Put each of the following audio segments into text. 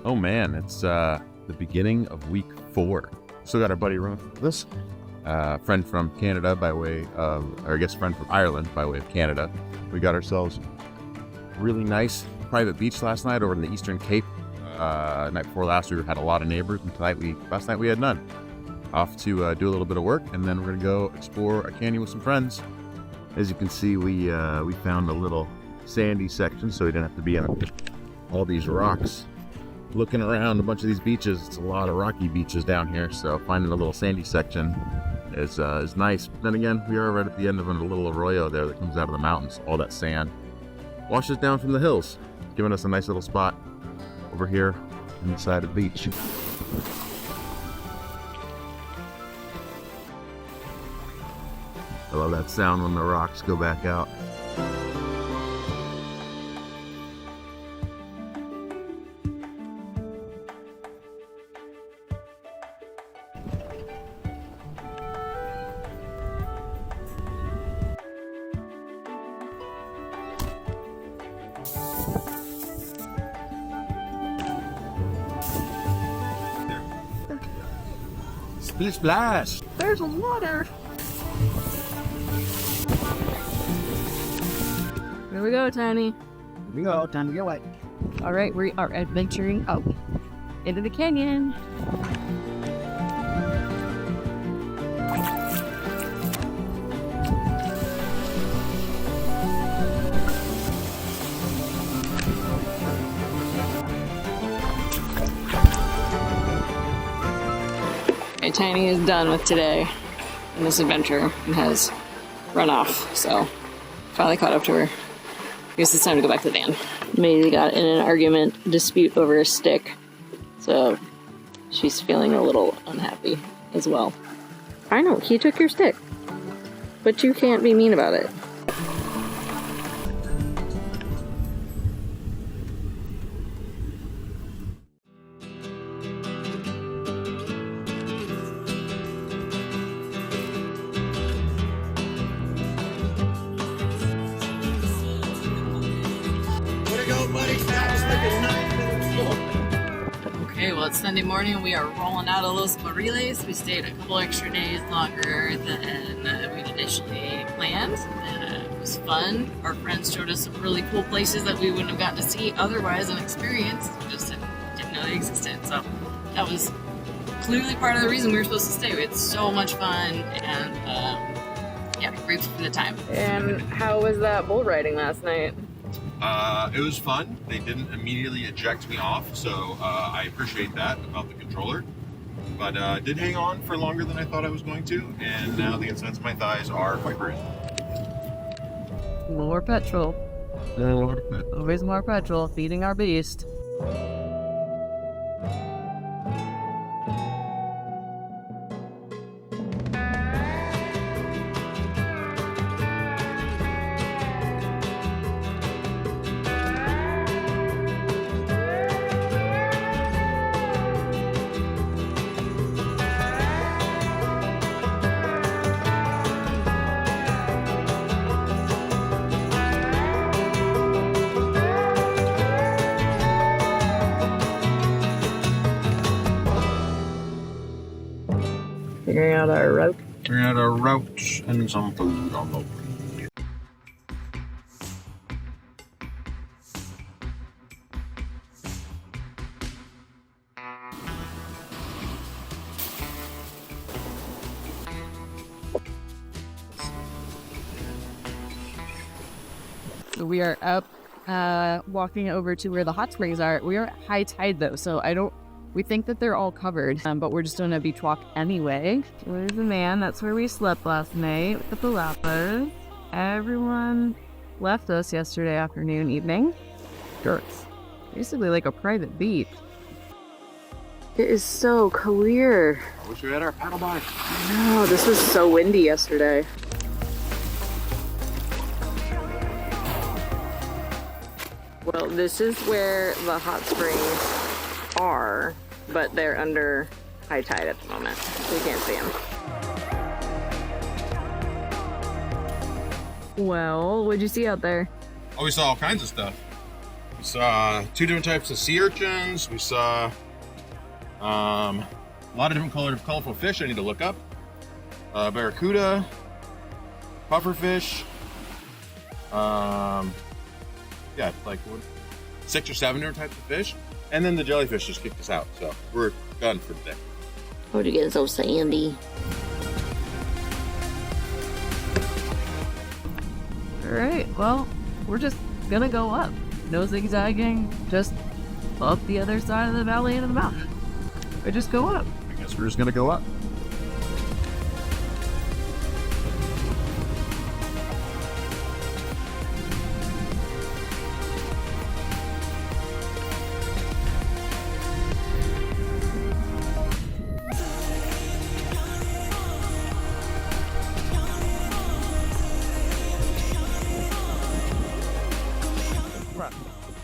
Oh man, it's the beginning of week 4. Still got our buddy Ronan with us. Friend from Canada by way of, or I guess friend from Ireland by way of Canada. We got ourselves a really nice private beach last night over in the Eastern Cape. Night before last we had a lot of neighbors, and last night we had none. Off to do a little bit of work, and then we're gonna go explore a canyon with some friends. As you can see, we found a little sandy section, so we didn't have to be on all these rocks. Looking around a bunch of these beaches, it's a lot of rocky beaches down here, so finding a little sandy section is nice. Then again, we are right at the end of a little arroyo there that comes out of the mountains. All that sand washes down from the hills, giving us a nice little spot over here on the side of the beach. I love that sound when the rocks go back out. Splish splash! There's water! Here we go, Tiny. Here we go, time to get wet. All right, we are adventuring up into the canyon. Okay, Tiny is done with today in this adventure and has run off, so finally caught up to her. I guess it's time to go back to the van. Maisie got in an argument, dispute over a stick, so she's feeling a little unhappy as well. I know, he took your stick, but you can't be mean about it. Okay, well, it's Sunday morning. We are rolling out of Los Barriles. We stayed a couple extra days longer than we'd initially planned. It was fun. Our friends showed us some really cool places that we wouldn't have gotten to see otherwise unexperienced. We just didn't know they existed. So that was clearly part of the reason we were supposed to stay. We had so much fun, and yeah, grateful for the time. And how was that bull riding last night? It was fun. They didn't immediately eject me off, so I appreciate that about the controller. But did hang on for longer than I thought I was going to, and now the insides of my thighs are quite bruised. More petrol. Always more petrol, feeding our beast. Figuring out our route. Figuring out our route and some food on the way. So we are up, walking over to where the hot springs are. We are at high tide though, so we think that they're all covered, but we're just doing a beach walk anyway. There's the man, that's where we slept last night with the palapas. Everyone left us yesterday afternoon, evening. Sure. It's basically like a private beach. It is so clear. I wish we had our paddle bike. No, this was so windy yesterday. Well, this is where the hot springs are, but they're under high tide at the moment, so you can't see them. Well, what'd you see out there? Oh, we saw all kinds of stuff. We We saw 2 different types of sea urchins. We saw a lot of different colorful fish I need to look up. Barracuda, pufferfish. Yeah, like 6 or 7 different types of fish. And then the jellyfish just kicked us out. So we're done for today. Where'd you get so sandy? Alright, well, we're just gonna go up. No zigzagging, just up the other side of the valley into the mountain. We just go up. I guess we're just gonna go up.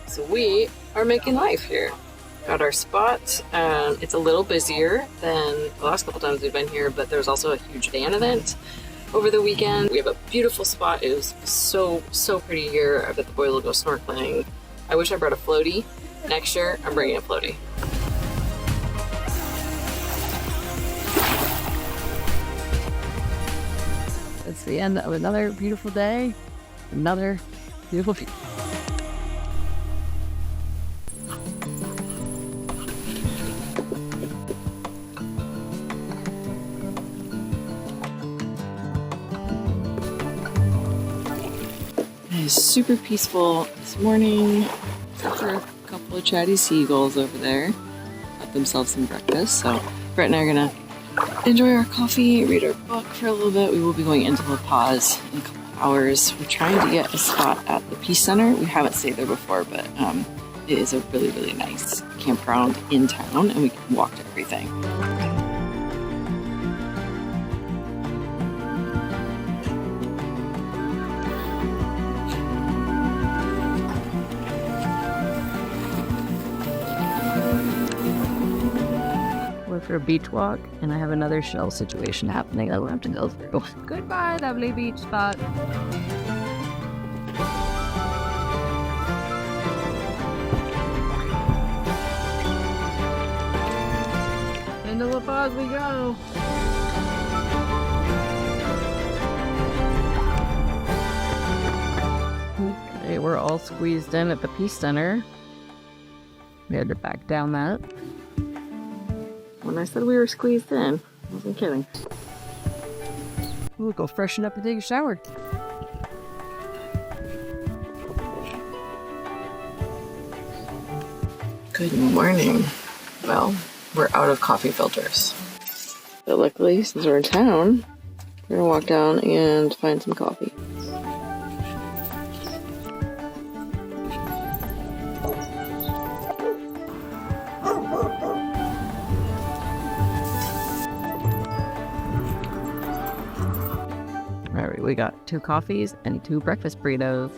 So we are making life here. Got our spot. It's a little busier than the last couple times we've been here, but there's also a huge van event over the weekend. We have a beautiful spot. It was so pretty here. I bet the boys will go snorkeling. I wish I brought a floaty. Next year, I'm bringing a floaty. It's the end of another beautiful day. Another beautiful view. It is super peaceful this morning. After a couple of chatty seagulls over there got themselves some breakfast. So Brett and I are gonna enjoy our coffee, read our book for a little bit. We will be going into La Paz in a couple of hours. We're trying to get a spot at the Peace Center. We haven't stayed there before, but it is a really nice campground in town, and we can walk to everything. For a beach walk, and I have another shell situation happening that we'll have to go through. Goodbye, lovely beach spot. Into La Paz we go. Okay, we're all squeezed in at the Peace Center. We had to back down that. When I said we were squeezed in, I wasn't kidding. We'll go freshen up and take a shower. Good morning. Well, we're out of coffee filters. But luckily, since we're in town, we're gonna walk down and find some coffee. Alright, we got 2 coffees and 2 breakfast burritos.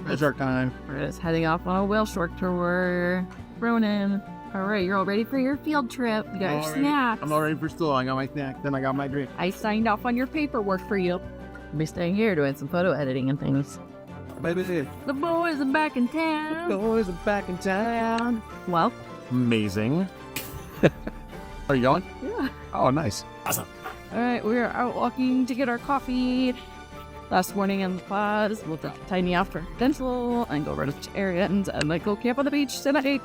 It's our time. We're just heading off on a whale shark tour. Ronan. Alright, you're all ready for your field trip. You got your snacks. I'm all ready for school. I got my snack, then I got my drink. I signed off on your paperwork for you. I'll be staying here doing some photo editing and things. Baby, The boys are back in town. the boys are back in town. Well, Amazing. Are you going? yeah. Oh, nice. Awesome. Alright, we are out walking to get our coffee. Last morning in La Paz, we'll take Tiny off for dental and go run to errands and then go camp on the beach tonight.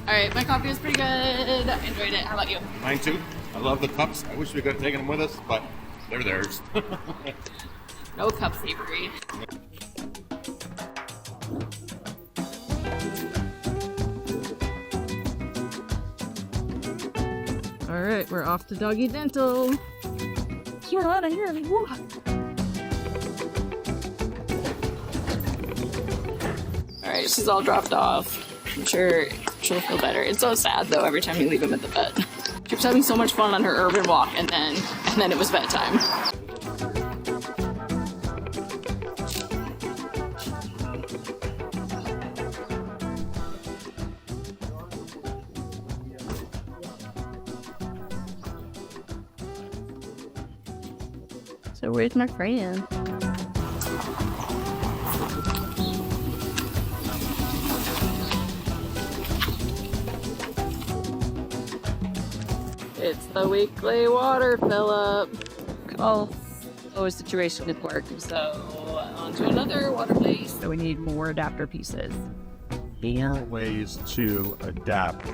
Alright, my coffee was pretty good. I enjoyed it. How about you? Mine too. I love the cups. I wish we could have taken them with us, but they're theirs. No cup savory. Alright, we're off to Doggy Dental. Get out of here and walk. Alright, she's all dropped off. I'm sure she'll feel better. It's so sad though every time you leave him at the vet. She was having so much fun on her urban walk and then it was bedtime. So where's my friend? It's the weekly water fill up. Oh, a situation at work. So on to another water place. So we need more adapter pieces. More ways to adapt.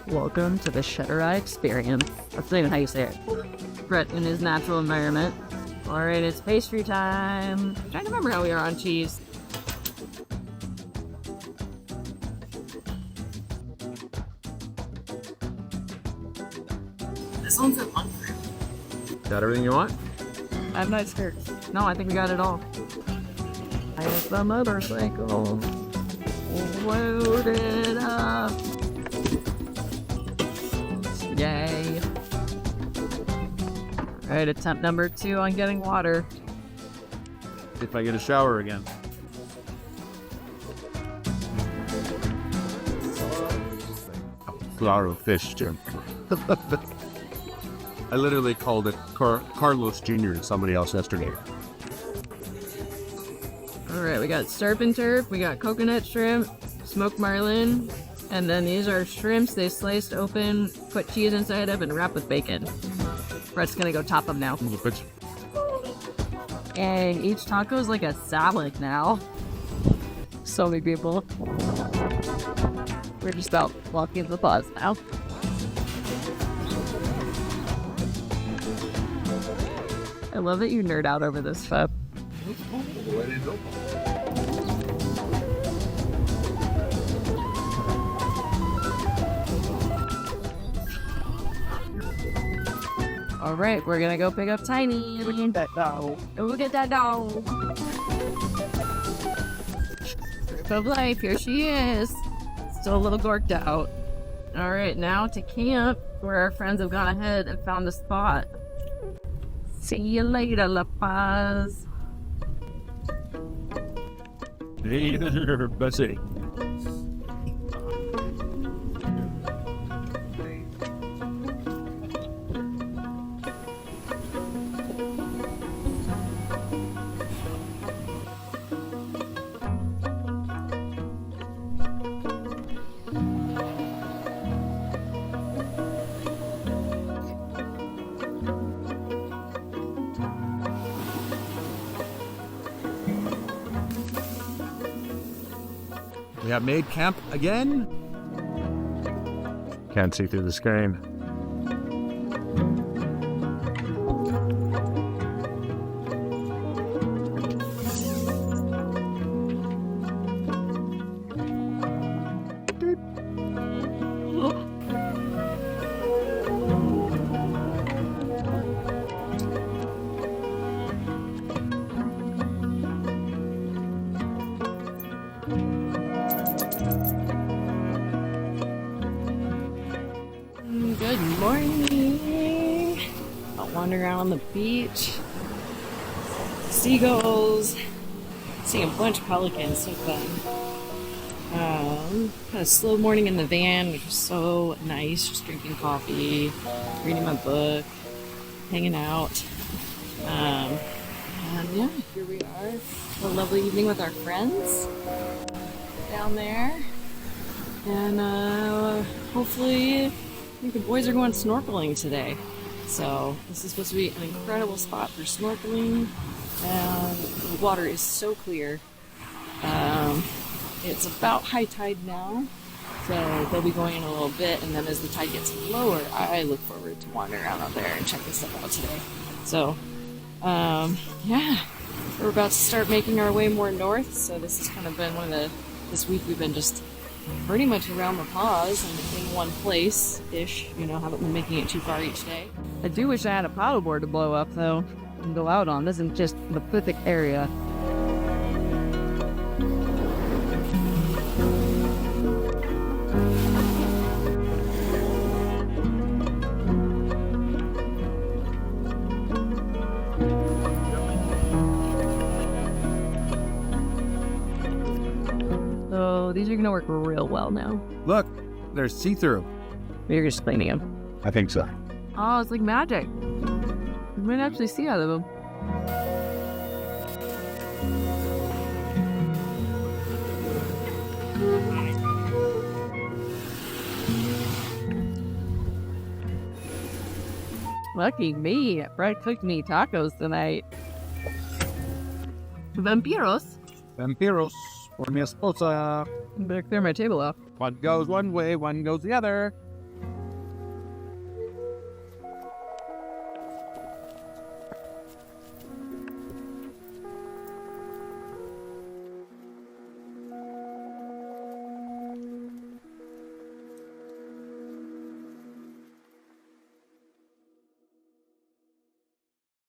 Welcome to the Shutter Eye experience. That's not even how you say it. Brett in his natural environment. Alright, it's pastry time. I'm trying to remember how we are on cheese. This one's a monk fruit. Is that everything you want? I have nice skirts. No, I think we got it all. I have the motorcycle. Load it up. Yay. Alright, attempt number 2 on getting water. If I get a shower again. Claro fish, Jim. I literally called it Carlos Jr. to somebody else yesterday. Alright, we got surf and turf, we got coconut shrimp, smoked marlin, and then these are shrimps they sliced open, put cheese inside of, and wrap with bacon. Brett's gonna go top them now. And each taco is like a salad now. So many people. We're just about walking the bus now. I love that you nerd out over this stuff. All right, we're gonna go pick up Tiny. We need that dog. And we'll get that dog. Trip of life, here she is. Still a little gorked out. All right, now to camp, where our friends have gone ahead and found a spot. See you later, La Paz. Hey there, Bessie. We have made camp again. Can't see through the screen. Good morning. Out wandering around on the beach. Seagulls. Seeing a bunch of pelicans, so fun. Had a slow morning in the van, which was so nice. Just drinking coffee, reading my book, hanging out. And yeah, here we are. A lovely evening with our friends down there. And hopefully, I think the boys are going snorkeling today. So this is supposed to be an incredible spot for snorkeling. And the water is so clear. It's about high tide now, so they'll be going in a little bit, and then as the tide gets lower, I look forward to wandering around out there and checking stuff out today. So, yeah, we're about to start making our way more north, so this has kind of been this week we've been just pretty much around La Paz and in one place-ish, you know, haven't been making it too far each day. I do wish I had a paddleboard to blow up, though, and go out on. This isn't just the Pacific area. So these are gonna work real well now. Look, there's see-through. You're just cleaning them. I think so. Oh, it's like magic. You might actually see out of them. Lucky me. Brett cooked me tacos tonight. Vampiros. Vampiros. Por mi esposa. Better clear my table off. One goes one way, one goes the other.